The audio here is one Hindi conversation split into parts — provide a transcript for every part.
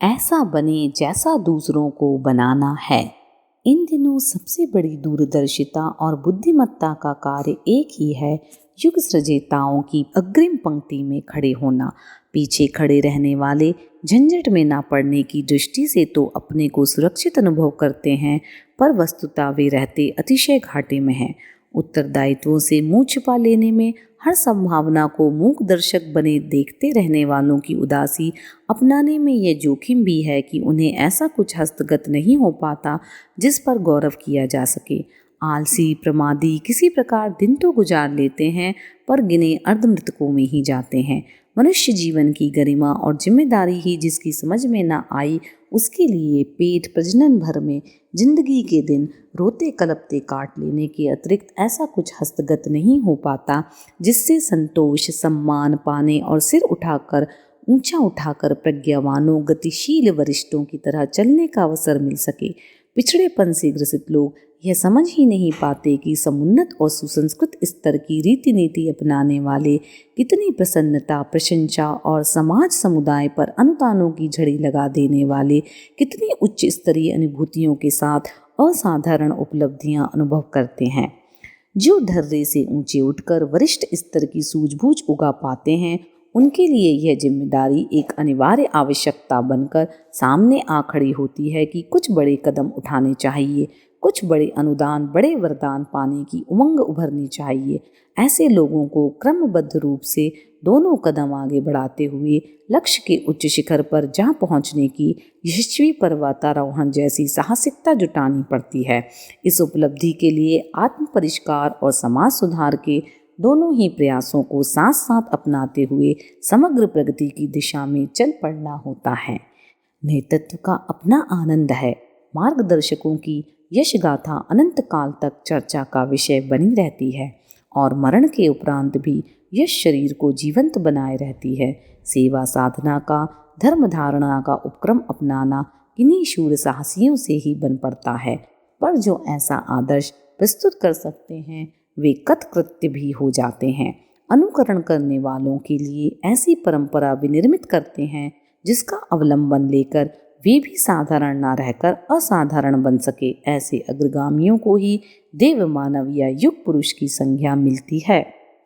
ऐसा बने जैसा दूसरों को बनाना है। इन दिनों सबसे बड़ी दूरदर्शिता और बुद्धिमत्ता का कार्य एक ही है, युग सृजेताओं की अग्रिम पंक्ति में खड़े होना। पीछे खड़े रहने वाले झंझट में ना पड़ने की दृष्टि से तो अपने को सुरक्षित अनुभव करते हैं, पर वस्तुतः वे रहते अतिशय घाटे में हैं। उत्तरदायित्वों से मुंह छिपा लेने में, हर संभावना को मूक दर्शक बने देखते रहने वालों की उदासी अपनाने में यह जोखिम भी है कि उन्हें ऐसा कुछ हस्तगत नहीं हो पाता जिस पर गौरव किया जा सके। आलसी प्रमादी किसी प्रकार दिन तो गुजार लेते हैं, पर गिने अर्धमृतकों में ही जाते हैं। मनुष्य जीवन की गरिमा और जिम्मेदारी ही जिसकी समझ में न आई, उसके लिए पेट प्रजनन भर में जिंदगी के दिन रोते कलपते काट लेने के अतिरिक्त ऐसा कुछ हस्तगत नहीं हो पाता जिससे संतोष, सम्मान पाने और सिर उठाकर ऊंचा उठाकर प्रज्ञावानों, गतिशील वरिष्ठों की तरह चलने का अवसर मिल सके। पिछड़ेपन से ग्रसित लोग यह समझ ही नहीं पाते कि समुन्नत और सुसंस्कृत स्तर की रीति नीति अपनाने वाले कितनी प्रसन्नता, प्रशंसा और समाज समुदाय पर अनुदानों की झड़ी लगा देने वाले कितनी उच्च स्तरीय अनुभूतियों के साथ असाधारण उपलब्धियां अनुभव करते हैं। जो धर्रे से ऊंचे उठकर वरिष्ठ स्तर की सूझबूझ उगा पाते हैं, उनके लिए यह जिम्मेदारी एक अनिवार्य आवश्यकता बनकर सामने आ खड़ी होती है कि कुछ बड़े कदम उठाने चाहिए, कुछ बड़े अनुदान, बड़े वरदान पाने की उमंग उभरनी चाहिए। ऐसे लोगों को क्रमबद्ध रूप से दोनों कदम आगे बढ़ाते हुए लक्ष्य के उच्च शिखर पर जा पहुंचने की यशस्वी पर्वतारोहण जैसी साहसिकता जुटानी पड़ती है। इस उपलब्धि के लिए आत्म परिष्कार और समाज सुधार के दोनों ही प्रयासों को साथ साथ अपनाते हुए समग्र प्रगति की दिशा में चल पड़ना होता है। नेतृत्व का अपना आनंद है। मार्गदर्शकों की यश गाथा अनंत काल तक चर्चा का विषय बनी रहती है और मरण के उपरांत भी यश शरीर को जीवंत बनाए रहती है। सेवा साधना का, धर्म धारणा का उपक्रम अपनाना किन्हीं शूर साहसियों से ही बन पड़ता है, पर जो ऐसा आदर्श प्रस्तुत कर सकते हैं वे कृतकृत्य भी हो जाते हैं। अनुकरण करने वालों के लिए ऐसी परंपरा विनिर्मित करते हैं जिसका अवलंबन लेकर वे भी साधारण ना रहकर असाधारण बन सके। ऐसे अग्रगामियों को ही देव मानव या युग पुरुष की संज्ञा मिलती है।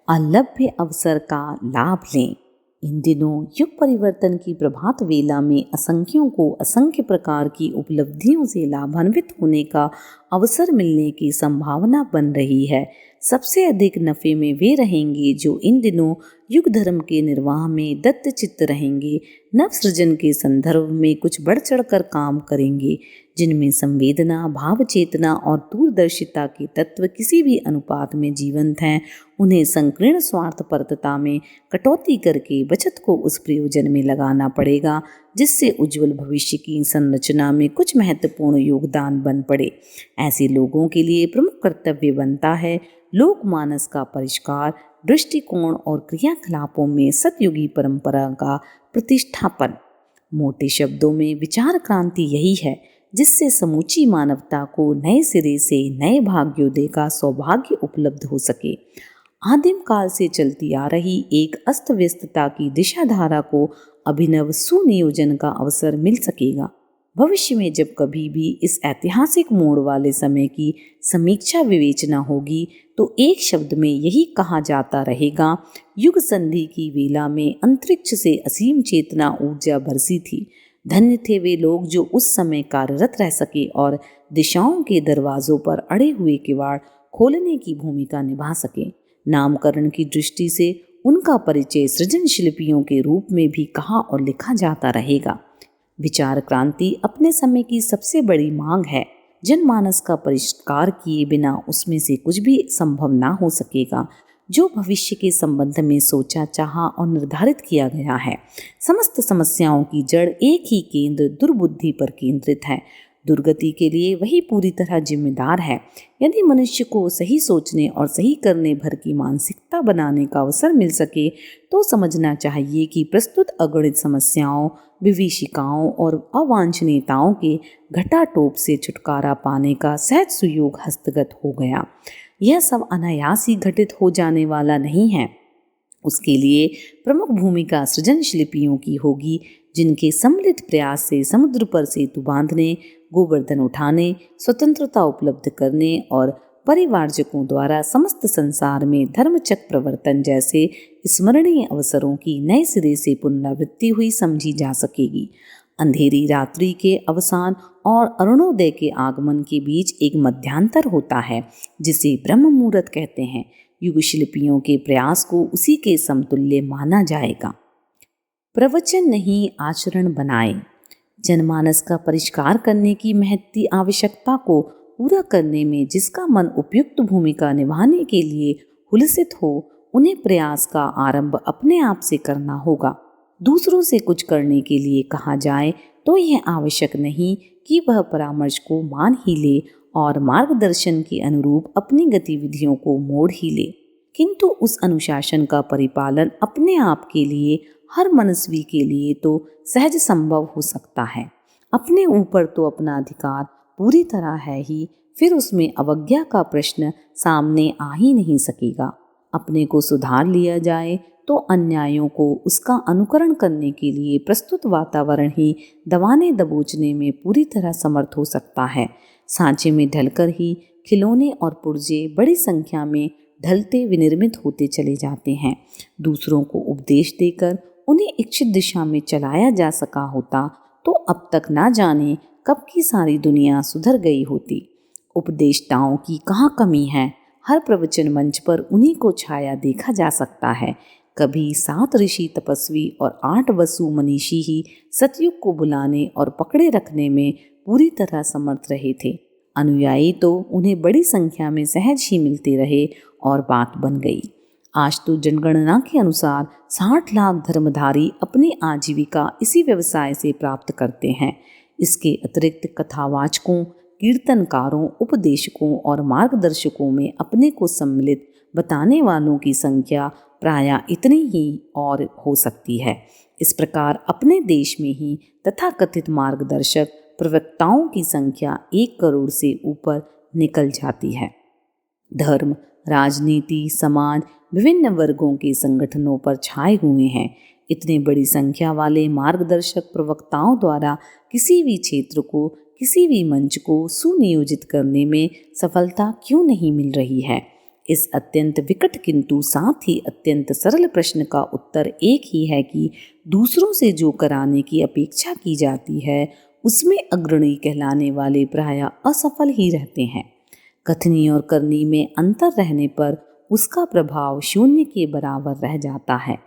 अलभ्य अवसर का लाभ लें। इन दिनों युग परिवर्तन की प्रभात वेला में असंख्यों को असंख्य प्रकार की उपलब्धियों से लाभान्वित होने का अवसर मिलने की संभावना बन रही है। सबसे अधिक नफ़े में वे रहेंगे जो इन दिनों युग धर्म के निर्वाह में दत्तचित्त रहेंगे, नव सृजन के संदर्भ में कुछ बढ़ चढ़ कर काम करेंगे, जिनमें संवेदना, भाव चेतना और दूरदर्शिता के तत्व किसी भी अनुपात में जीवंत हैं। उन्हें संकीर्ण स्वार्थपरता में कटौती करके बचत को उस प्रयोजन में लगाना पड़ेगा जिससे उज्जवल भविष्य की संरचना में कुछ महत्वपूर्ण योगदान बन पड़े। ऐसे लोगों के लिए प्रमुख कर्तव्य बनता है लोकमानस का परिष्कार, दृष्टिकोण और क्रियाकलापों में सतयुगी परंपरा का प्रतिष्ठापन। मोटे शब्दों में विचार क्रांति यही है जिससे समूची मानवता को नए सिरे से नए भाग्योदय का सौभाग्य उपलब्ध हो सके। आदिम काल से चलती आ रही एक अस्त व्यस्तता की दिशाधारा को अभिनव सुनियोजन का अवसर मिल सकेगा। भविष्य में जब कभी भी इस ऐतिहासिक मोड़ वाले समय की समीक्षा विवेचना होगी तो एक शब्द में यही कहा जाता रहेगा, युग संधि की वेला में अंतरिक्ष से असीम चेतना ऊर्जा बरसी थी। धन्य थे वे लोग जो उस समय कार्यरत रह सके और दिशाओं के दरवाजों पर अड़े हुए किवाड़ खोलने की भूमिका निभा सके। नामकरण की दृष्टि से उनका परिचय सृजन शिल्पियों के रूप में भी कहा और लिखा जाता रहेगा। विचार क्रांति अपने समय की सबसे बड़ी मांग है। जनमानस का परिष्कार किए बिना उसमें से कुछ भी संभव ना हो सकेगा जो भविष्य के संबंध में सोचा, चाहा और निर्धारित किया गया है। समस्त समस्याओं की जड़ एक ही केंद्र दुर्बुद्धि पर केंद्रित है। दुर्गति के लिए वही पूरी तरह जिम्मेदार है। यदि मनुष्य को सही सोचने और सही करने भर की मानसिकता बनाने का अवसर मिल सके तो समझना चाहिए कि प्रस्तुत अगणित समस्याओं, विभीषिकाओं और अवांछनीयताओं के घटाटोप से छुटकारा पाने का सहज सुयोग हस्तगत हो गया। यह सब अनायास ही घटित हो जाने वाला नहीं है। उसके लिए प्रमुख भूमिका सृजन शिल्पियों की होगी जिनके सम्मिलित प्रयास से समुद्र पर सेतु बांधने, गोवर्धन उठाने, स्वतंत्रता उपलब्ध करने और परिवारजकों द्वारा समस्त संसार में धर्मचक्र प्रवर्तन जैसे स्मरणीय अवसरों की नए सिरे से पुनरावृत्ति हुई समझी जा सकेगी। अंधेरी रात्रि के अवसान और अरुणोदय के आगमन के बीच एक मध्यांतर होता है, जिसे ब्रह्म मुहूर्त कहते हैं। युग शिल्पियों के प्रयास को उसी के समतुल्य माना जाएगा। प्रवचन नहीं आचरण बनाए। जनमानस का परिष्कार करने की महती आवश्यकता को पूरा करने में जिसका मन उपयुक्त भूमिका निभाने के लिए हुलसित हो, उन्हें प्रयास का आरंभ अपने आप से करना होगा। दूसरों से कुछ करने के लिए कहा जाए तो यह आवश्यक नहीं कि वह परामर्श को मान ही ले और मार्गदर्शन के अनुरूप अपनी गतिविधियों को मोड़ ही ले, किंतु उस अनुशासन का परिपालन अपने आप के लिए, हर मनस्वी के लिए तो सहज संभव हो सकता है। अपने ऊपर तो अपना अधिकार पूरी तरह है ही, फिर उसमें अवज्ञा का प्रश्न सामने आ ही नहीं सकेगा। अपने को सुधार लिया जाए तो अन्यायों को उसका अनुकरण करने के लिए प्रस्तुत वातावरण ही दबाने दबोचने में पूरी तरह समर्थ हो सकता है। सांचे में ढलकर ही खिलौने और पुर्जे बड़ी संख्या में ढलते विनिर्मित होते चले जाते हैं। दूसरों को उपदेश देकर उन्हें इच्छित दिशा में चलाया जा सका होता तो अब तक ना जाने कब की सारी दुनिया सुधर गई होती। उपदेष्टाओं की कहाँ कमी है। हर प्रवचन मंच पर उन्हीं को छाया देखा जा सकता है। कभी 7 ऋषि तपस्वी और 8 वसु मनीषी ही सतयुग को बुलाने और पकड़े रखने में पूरी तरह समर्थ रहे थे। अनुयायी तो उन्हें बड़ी संख्या में सहज ही मिलते रहे और बात बन गई। आज तो जनगणना के अनुसार 60 लाख धर्मधारी अपनी आजीविका इसी व्यवसाय से प्राप्त करते हैं। इसके अतिरिक्त कथावाचकों, कीर्तनकारों, उपदेशकों और मार्गदर्शकों में अपने को सम्मिलित बताने वालों की संख्या प्रायः इतनी ही और हो सकती है। इस प्रकार अपने देश में ही तथाकथित मार्गदर्शक प्रवक्ताओं की संख्या 1 करोड़ से ऊपर निकल जाती है। धर्म, राजनीति, समाज विभिन्न वर्गों के संगठनों पर छाए हुए हैं। इतनी बड़ी संख्या वाले मार्गदर्शक प्रवक्ताओं द्वारा किसी भी क्षेत्र को, किसी भी मंच को सुनियोजित करने में सफलता क्यों नहीं मिल रही है? इस अत्यंत विकट किंतु साथ ही अत्यंत सरल प्रश्न का उत्तर एक ही है कि दूसरों से जो कराने की अपेक्षा की जाती है उसमें अग्रणी कहलाने वाले प्रायः असफल ही रहते हैं। कथनी और करनी में अंतर रहने पर उसका प्रभाव शून्य के बराबर रह जाता है।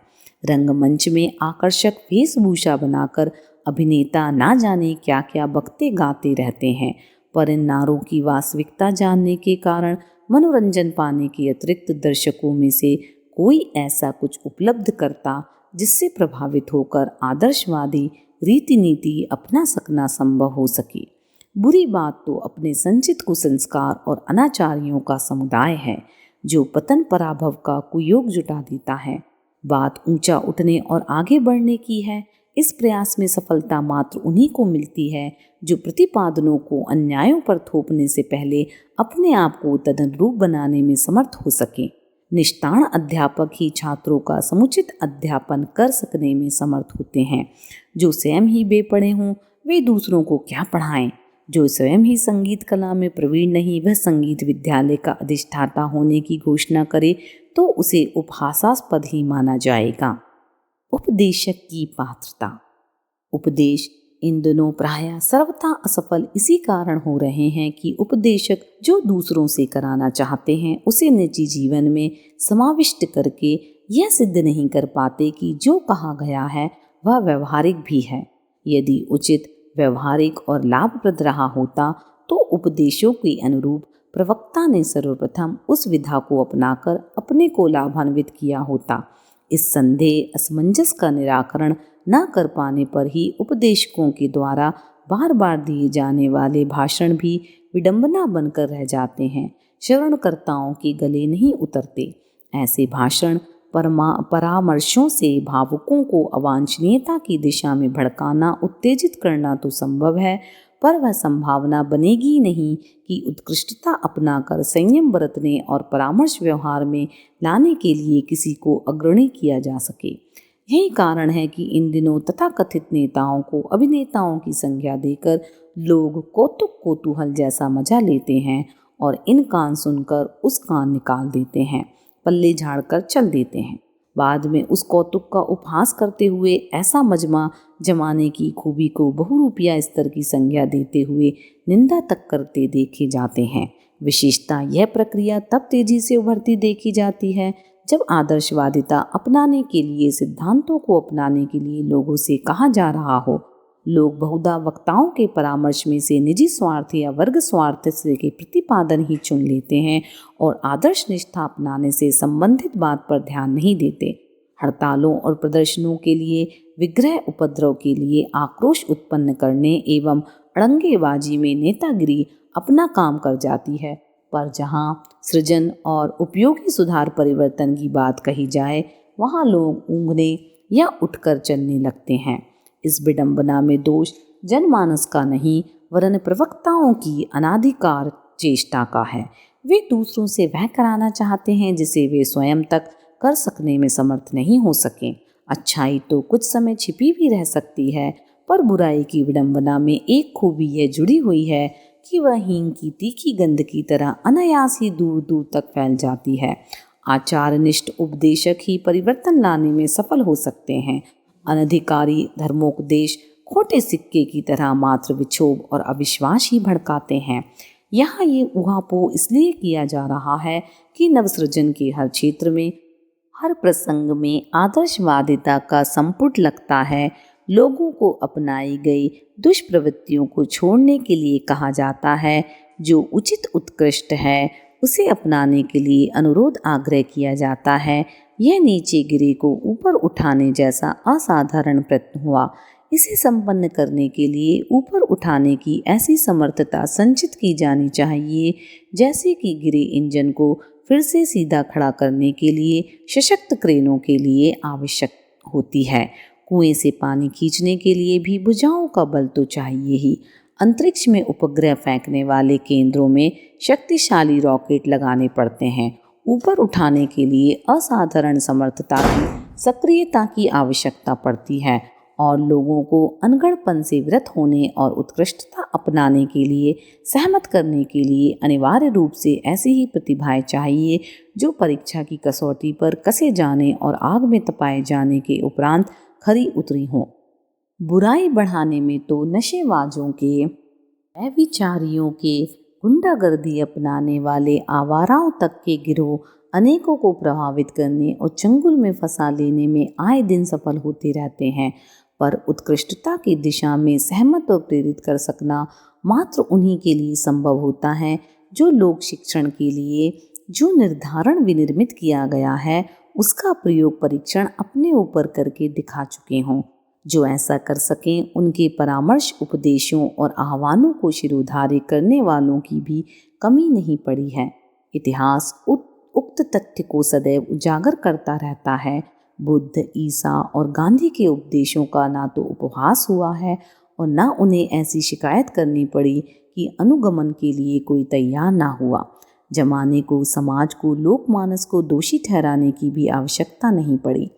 रंगमंच में आकर्षक वेशभूषा बनाकर अभिनेता ना जाने क्या क्या बकते गाते रहते हैं, पर इन नारों की वास्तविकता जानने के कारण मनोरंजन पाने के अतिरिक्त दर्शकों में से कोई ऐसा कुछ उपलब्ध करता जिससे प्रभावित होकर आदर्शवादी रीति नीति अपना सकना संभव हो सके। बुरी बात तो अपने संचित कुसंस्कार और अनाचारियों का समुदाय है जो पतन पराभव का कुयोग जुटा देता है। बात ऊंचा उठने और आगे बढ़ने की है। इस प्रयास में सफलता मात्र उन्हीं को मिलती है जो प्रतिपादनों को अन्यायों पर थोपने से पहले अपने आप को तदनुरूप बनाने में समर्थ हो सके। निष्ठाण अध्यापक ही छात्रों का समुचित अध्यापन कर सकने में समर्थ होते हैं। जो स्वयं ही बेपढ़े हों वे दूसरों को क्या पढ़ाएं। जो स्वयं ही संगीत कला में प्रवीण नहीं वह संगीत विद्यालय का अधिष्ठाता होने की घोषणा करे तो उसे उपहासास्पद ही माना जाएगा। उपदेशक की पात्रता। उपदेश इन दिनों प्रायः सर्वथा असफल इसी कारण हो रहे हैं कि उपदेशक जो दूसरों से कराना चाहते हैं उसे निजी जीवन में समाविष्ट करके यह सिद्ध नहीं कर पाते कि जो कहा गया है वह व्यवहारिक भी है। यदि उचित, व्यवहारिक और लाभप्रद रहा होता तो उपदेशों के अनुरूप प्रवक्ता ने सर्वप्रथम उस विधा को अपनाकर अपने को लाभान्वित किया होता। इस संदेह असमंजस का निराकरण न कर पाने पर ही उपदेशकों के द्वारा बार बार दिए जाने वाले भाषण भी विडंबना बनकर रह जाते हैं, श्रवणकर्ताओं के गले नहीं उतरते। ऐसे भाषण परामर्शों से भावुकों को अवांछनीयता की दिशा में भड़काना, उत्तेजित करना तो संभव है, पर वह संभावना बनेगी नहीं कि उत्कृष्टता अपनाकर संयम बरतने और परामर्श व्यवहार में लाने के लिए किसी को अग्रणी किया जा सके। यही कारण है कि इन दिनों तथाकथित नेताओं को अभिनेताओं की संज्ञा देकर लोग कौतुक कौतूहल जैसा मजा लेते हैं और इन कान सुनकर उस कान निकाल देते हैं, पल्ले झाड़कर चल देते हैं। बाद में उस कौतुक का उपहास करते हुए ऐसा मजमा जमाने की खूबी को बहुरूपिया स्तर की संज्ञा देते हुए निंदा तक करते देखे जाते हैं। विशेषता यह प्रक्रिया तब तेजी से उभरती देखी जाती है जब आदर्शवादिता अपनाने के लिए, सिद्धांतों को अपनाने के लिए लोगों से कहा जा रहा हो। लोग बहुधा वक्ताओं के परामर्श में से निजी स्वार्थ या वर्ग स्वार्थ से के प्रतिपादन ही चुन लेते हैं और आदर्श निष्ठा अपनाने से संबंधित बात पर ध्यान नहीं देते। हड़तालों और प्रदर्शनों के लिए, विग्रह उपद्रव के लिए, आक्रोश उत्पन्न करने एवं अड़ंगेबाजी में नेतागिरी अपना काम कर जाती है। पर जहां सृजन और उपयोगी सुधार परिवर्तन की बात कही जाए, वहां लोग ऊँघने या उठकर चलने लगते हैं। इस विडंबना में दोष जनमानस का नहीं, वरन प्रवक्ताओं की अनाधिकार चेष्टा का है। वे दूसरों से वह कराना चाहते हैं जिसे वे स्वयं तक कर सकने में समर्थ नहीं हो सके। अच्छाई तो कुछ समय छिपी भी रह सकती है, पर बुराई की विडंबना में एक खूबी यह जुड़ी हुई है कि वह हींग की तीखी गंध की तरह अनायास ही दूर दूर तक फैल जाती है। आचारनिष्ठ उपदेशक ही परिवर्तन लाने में सफल हो सकते हैं। अनधिकारी धर्मोपदेश खोटे सिक्के की तरह मात्र विक्षोभ और अविश्वास ही भड़काते हैं। यहाँ ये ऊहापोह इसलिए किया जा रहा है कि नवसृजन के हर क्षेत्र में, हर प्रसंग में आदर्शवादिता का संपुट लगता है। लोगों को अपनाई गई दुष्प्रवृत्तियों को छोड़ने के लिए कहा जाता है। जो उचित उत्कृष्ट है उसे अपनाने के लिए अनुरोध आग्रह किया जाता है। यह नीचे गिरे को ऊपर उठाने जैसा असाधारण प्रयत्न हुआ। इसे संपन्न करने के लिए ऊपर उठाने की ऐसी समर्थता संचित की जानी चाहिए जैसे कि गिरे इंजन को फिर से सीधा खड़ा करने के लिए सशक्त क्रेनों के लिए आवश्यक होती है। कुएं से पानी खींचने के लिए भी भुजाओं का बल तो चाहिए ही। अंतरिक्ष में उपग्रह फेंकने वाले केंद्रों में शक्तिशाली रॉकेट लगाने पड़ते हैं। ऊपर उठाने के लिए असाधारण समर्थता की, सक्रियता की आवश्यकता पड़ती है और लोगों को अनगढ़पन से विरत होने और उत्कृष्टता अपनाने के लिए सहमत करने के लिए अनिवार्य रूप से ऐसी ही प्रतिभाएं चाहिए जो परीक्षा की कसौटी पर कसे जाने और आग में तपाए जाने के उपरांत खरी उतरी हों। बुराई बढ़ाने में तो नशेबाजों के, व्यभिचारियों के, गुंडागर्दी अपनाने वाले आवाराओं तक के गिरोह अनेकों को प्रभावित करने और चंगुल में फंसा लेने में आए दिन सफल होते रहते हैं। पर उत्कृष्टता की दिशा में सहमत और प्रेरित कर सकना मात्र उन्हीं के लिए संभव होता है जो लोक शिक्षण के लिए जो निर्धारण विनिर्मित किया गया है उसका प्रयोग परीक्षण अपने ऊपर करके दिखा चुके हों। जो ऐसा कर सकें उनके परामर्श, उपदेशों और आह्वानों को शिरोधार्य करने वालों की भी कमी नहीं पड़ी है। इतिहास उक्त तथ्य को सदैव उजागर करता रहता है। बुद्ध, ईसा और गांधी के उपदेशों का ना तो उपहास हुआ है और ना उन्हें ऐसी शिकायत करनी पड़ी कि अनुगमन के लिए कोई तैयार ना हुआ। जमाने को, समाज को, लोकमानस को दोषी ठहराने की भी आवश्यकता नहीं पड़ी।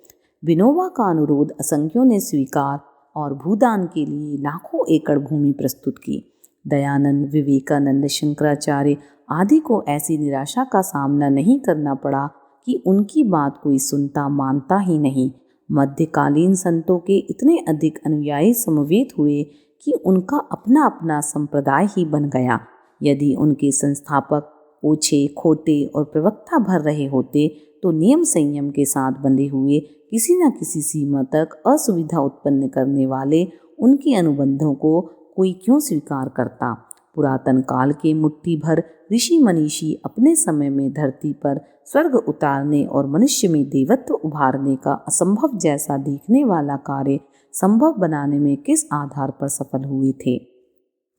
विनोबा का अनुरोध असंख्यों ने स्वीकार और भूदान के लिए लाखों एकड़ भूमि प्रस्तुत की। दयानंद, विवेकानंद, शंकराचार्य आदि को ऐसी निराशा का सामना नहीं करना पड़ा कि उनकी बात कोई सुनता मानता ही नहीं। मध्यकालीन संतों के इतने अधिक अनुयायी समवेत हुए कि उनका अपना अपना संप्रदाय ही बन गया। यदि उनके संस्थापक ओछे, खोटे और प्रवक्ता भर रहे होते तो नियम संयम के साथ बंधे हुए किसी न किसी सीमा तक असुविधा उत्पन्न करने वाले उनके अनुबंधों को कोई क्यों स्वीकार करता। पुरातन काल के मुट्ठी भर ऋषि मनीषी अपने समय में धरती पर स्वर्ग उतारने और मनुष्य में देवत्व उभारने का असंभव जैसा दिखने वाला कार्य संभव बनाने में किस आधार पर सफल हुए थे।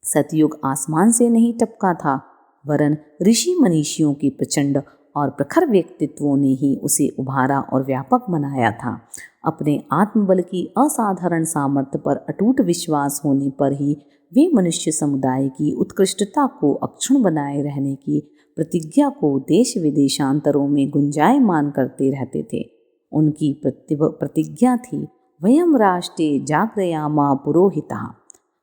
सतयुग आसमान से नहीं टपका था, वरन ऋषि मनीषियों के प्रचंड और प्रखर व्यक्तित्वों ने ही उसे उभारा और व्यापक बनाया था। अपने आत्मबल की असाधारण सामर्थ्य पर अटूट विश्वास होने पर ही वे मनुष्य समुदाय की उत्कृष्टता को अक्षुण्ण बनाए रहने की प्रतिज्ञा को देश विदेशांतरों में गुंजायमान करते रहते थे। उनकी प्रतिज्ञा थी, वयम राष्ट्रे जागरयामा पुरोहिता,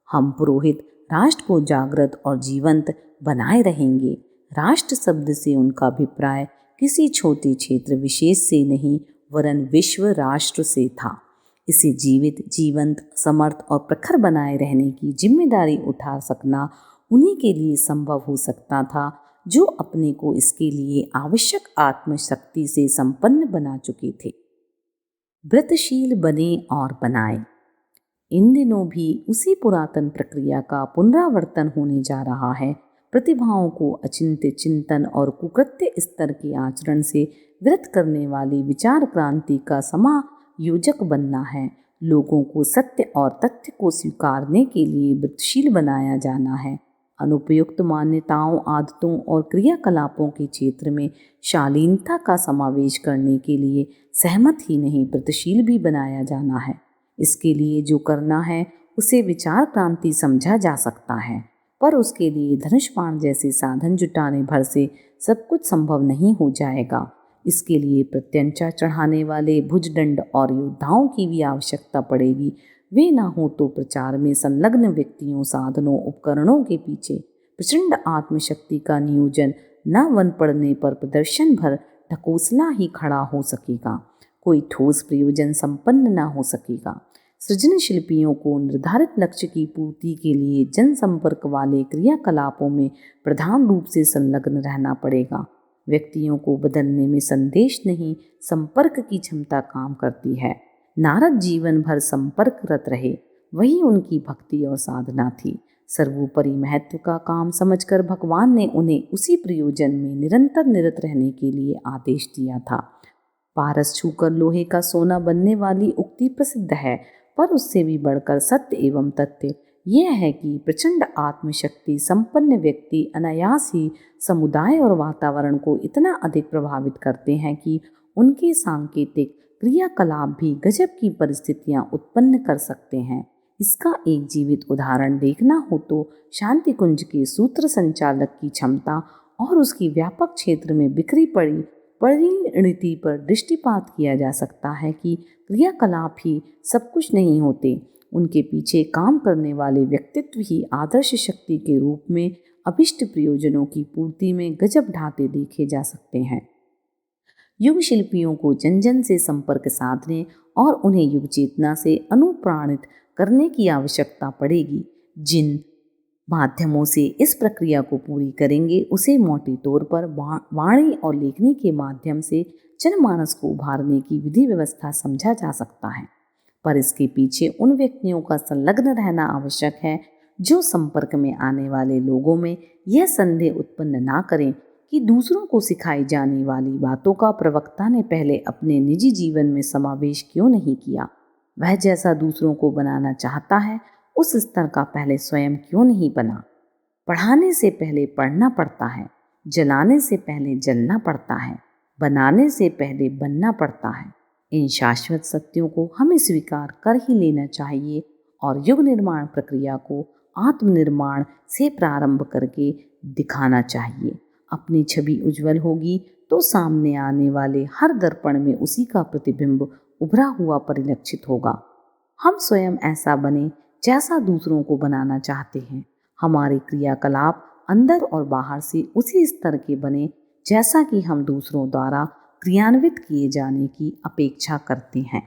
हम पुरोहित राष्ट्र को जागृत और जीवंत बनाए रहेंगे। राष्ट्र शब्द से उनका अभिप्राय किसी छोटे क्षेत्र विशेष से नहीं वरन विश्व राष्ट्र से था। इसे जीवित, जीवंत, समर्थ और प्रखर बनाए रहने की जिम्मेदारी उठा सकना उन्हीं के लिए संभव हो सकता था जो अपने को इसके लिए आवश्यक आत्मशक्ति से संपन्न बना चुके थे। व्रतशील बने और बनाए। इन दिनों भी उसी पुरातन प्रक्रिया का पुनरावर्तन होने जा रहा है। प्रतिभाओं को अचिंत्य चिंतन और कुकृत्य स्तर के आचरण से विरत करने वाली विचार क्रांति का समायोजक बनना है। लोगों को सत्य और तथ्य को स्वीकारने के लिए व्रतशील बनाया जाना है। अनुपयुक्त मान्यताओं, आदतों और क्रियाकलापों के क्षेत्र में शालीनता का समावेश करने के लिए सहमत ही नहीं व्रतशील भी बनाया जाना है। इसके लिए जो करना है उसे विचार क्रांति समझा जा सकता है, पर उसके लिए धनुष बाण जैसे साधन जुटाने भर से सब कुछ संभव नहीं हो जाएगा। इसके लिए प्रत्यंचा चढ़ाने वाले भुजदंड और योद्धाओं की भी आवश्यकता पड़ेगी। वे ना हो तो प्रचार में संलग्न व्यक्तियों, साधनों, उपकरणों के पीछे प्रचंड आत्मशक्ति का नियोजन न बन पड़ने पर प्रदर्शन भर ढकोसला ही खड़ा हो सकेगा, कोई ठोस प्रयोजन संपन्न न हो सकेगा। सृजन शिल्पियों को निर्धारित लक्ष्य की पूर्ति के लिए जनसंपर्क वाले क्रियाकलापों में प्रधान रूप से संलग्न रहना पड़ेगा। व्यक्तियों को बदलने में संदेश नहीं, संपर्क की क्षमता काम करती है। नारद जीवन भर संपर्करत रहे, वही उनकी भक्ति और साधना थी। सर्वोपरि महत्व का काम समझकर भगवान ने उन्हें उसी प्रयोजन में निरंतर निरत रहने के लिए आदेश दिया था। पारस छूकर लोहे का सोना बनने वाली उक्ति प्रसिद्ध है, पर उससे भी बढ़कर सत्य एवं तथ्य यह है कि प्रचंड आत्मशक्ति संपन्न व्यक्ति अनायास ही समुदाय और वातावरण को इतना अधिक प्रभावित करते हैं कि उनके सांकेतिक क्रियाकलाप भी गजब की परिस्थितियां उत्पन्न कर सकते हैं। इसका एक जीवित उदाहरण देखना हो तो शांति कुंज के सूत्र संचालक की क्षमता और उसकी व्यापक क्षेत्र में बिखरी पड़ी परिणति पर दृष्टिपात किया जा सकता है कि क्रियाकलाप ही सब कुछ नहीं होते, उनके पीछे काम करने वाले व्यक्तित्व ही आदर्श शक्ति के रूप में अभिष्ट प्रयोजनों की पूर्ति में गजब ढाते देखे जा सकते हैं। युग शिल्पियों को जन जन से संपर्क साधने और उन्हें युग चेतना से अनुप्राणित करने की आवश्यकता पड़ेगी। जिन माध्यमों से इस प्रक्रिया को पूरी करेंगे उसे मोटे तौर पर वाणी और लेखनी के माध्यम से जनमानस को उभारने की विधि व्यवस्था समझा जा सकता है, पर इसके पीछे उन व्यक्तियों का संलग्न रहना आवश्यक है जो संपर्क में आने वाले लोगों में यह संदेह उत्पन्न ना करें कि दूसरों को सिखाई जाने वाली बातों का प्रवक्ता ने पहले अपने निजी जीवन में समावेश क्यों नहीं किया। वह जैसा दूसरों को बनाना चाहता है उस स्तर का पहले स्वयं क्यों नहीं बना। पढ़ाने से पहले पढ़ना पड़ता है, जलाने से पहले जलना पड़ता है, बनाने से पहले बनना पड़ता है। इन शाश्वत सत्यों को हमें स्वीकार कर ही लेना चाहिए और युग निर्माण प्रक्रिया को आत्मनिर्माण से प्रारंभ करके दिखाना चाहिए। अपनी छवि उज्जवल होगी तो सामने आने वाले हर दर्पण में उसी का प्रतिबिंब उभरा हुआ परिलक्षित होगा। हम स्वयं ऐसा बने जैसा दूसरों को बनाना चाहते हैं। हमारे क्रियाकलाप अंदर और बाहर से उसी स्तर के बने जैसा कि हम दूसरों द्वारा क्रियान्वित किए जाने की अपेक्षा करते हैं।